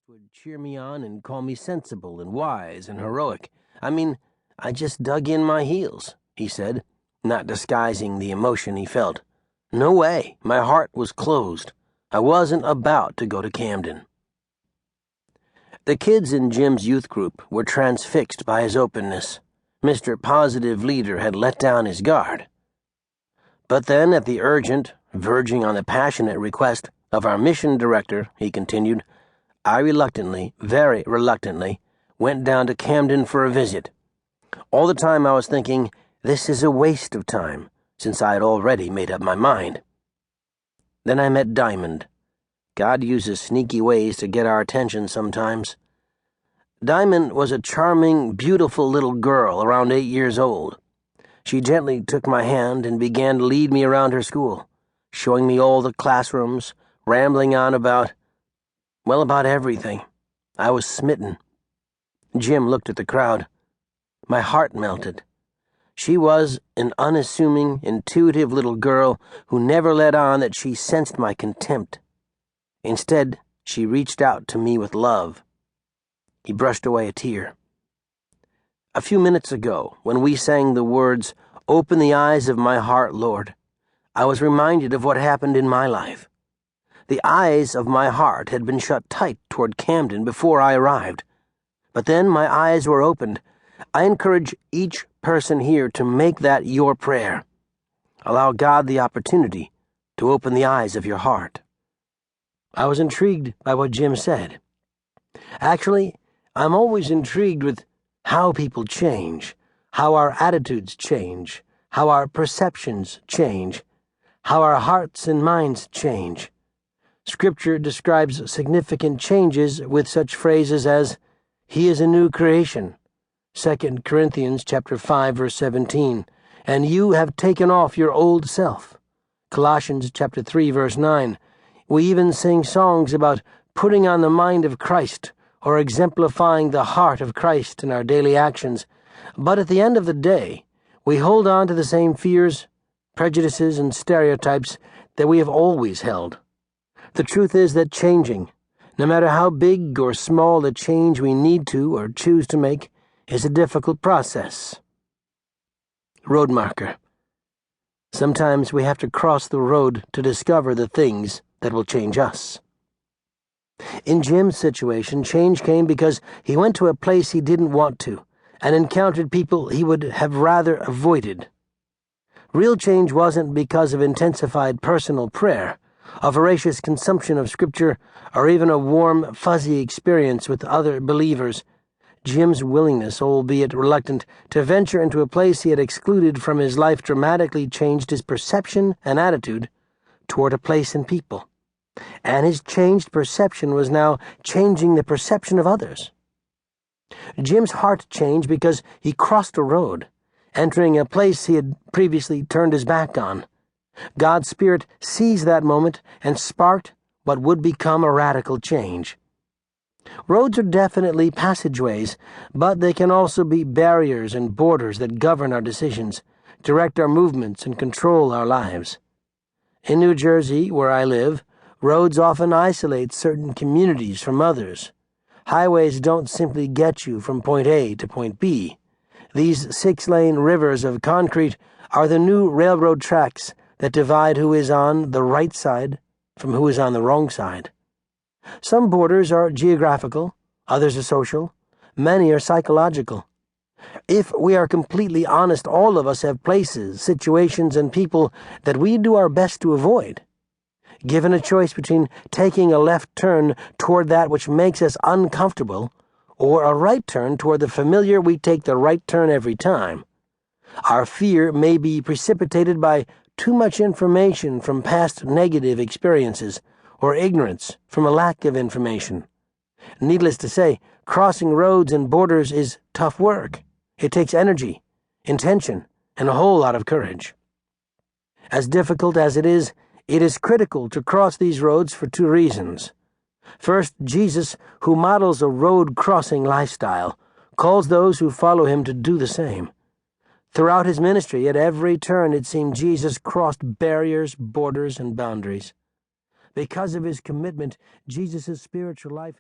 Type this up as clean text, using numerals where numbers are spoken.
would cheer me on and call me sensible and wise and heroic. I just dug in my heels, he said, not disguising the emotion he felt. No way, my heart was closed. I wasn't about to go to Camden. The kids in Jim's youth group were transfixed by his openness. Mr. Positive Leader had let down his guard. But then, at the urgent, verging on the passionate request of our mission director, he continued, I reluctantly, very reluctantly, went down to Camden for a visit. All the time I was thinking, this is a waste of time, since I had already made up my mind. Then I met Diamond. God uses sneaky ways to get our attention sometimes. Diamond was a charming, beautiful little girl around 8 years old. She gently took my hand and began to lead me around her school, showing me all the classrooms, rambling on about everything. I was smitten. Jim looked at the crowd. My heart melted. She was an unassuming, intuitive little girl who never let on that she sensed my contempt. Instead, she reached out to me with love. He brushed away a tear. A few minutes ago, when we sang the words, "Open the eyes of my heart, Lord," I was reminded of what happened in my life. The eyes of my heart had been shut tight toward Camden before I arrived. But then my eyes were opened. I encourage each person here to make that your prayer. Allow God the opportunity to open the eyes of your heart. I was intrigued by what Jim said. Actually, I'm always intrigued with how people change, how our attitudes change, how our perceptions change, how our hearts and minds change. Scripture describes significant changes with such phrases as, He is a new creation, 2 Corinthians chapter 5, verse 17, and you have taken off your old self, Colossians chapter 3, verse 9. We even sing songs about putting on the mind of Christ or exemplifying the heart of Christ in our daily actions. But at the end of the day, we hold on to the same fears, prejudices, and stereotypes that we have always held. The truth is that changing, no matter how big or small the change we need to or choose to make, is a difficult process. Road marker. Sometimes we have to cross the road to discover the things that will change us. In Jim's situation, change came because he went to a place he didn't want to and encountered people he would have rather avoided. Real change wasn't because of intensified personal prayer, a voracious consumption of Scripture, or even a warm, fuzzy experience with other believers. Jim's willingness, albeit reluctant, to venture into a place he had excluded from his life dramatically changed his perception and attitude toward a place and people. And his changed perception was now changing the perception of others. Jim's heart changed because he crossed a road, entering a place he had previously turned his back on. God's Spirit seized that moment and sparked what would become a radical change. Roads are definitely passageways, but they can also be barriers and borders that govern our decisions, direct our movements, and control our lives. In New Jersey, where I live, roads often isolate certain communities from others. Highways don't simply get you from point A to point B. These 6-lane rivers of concrete are the new railroad tracks that divide who is on the right side from who is on the wrong side. Some borders are geographical, others are social, many are psychological. If we are completely honest, all of us have places, situations, and people that we do our best to avoid. Given a choice between taking a left turn toward that which makes us uncomfortable or a right turn toward the familiar, we take the right turn every time. Our fear may be precipitated by too much information from past negative experiences, or ignorance from a lack of information. Needless to say, crossing roads and borders is tough work. It takes energy, intention, and a whole lot of courage. As difficult as it is critical to cross these roads for 2 reasons. First, Jesus, who models a road-crossing lifestyle, calls those who follow him to do the same. Throughout his ministry, at every turn, it seemed Jesus crossed barriers, borders, and boundaries. Because of his commitment, Jesus' spiritual life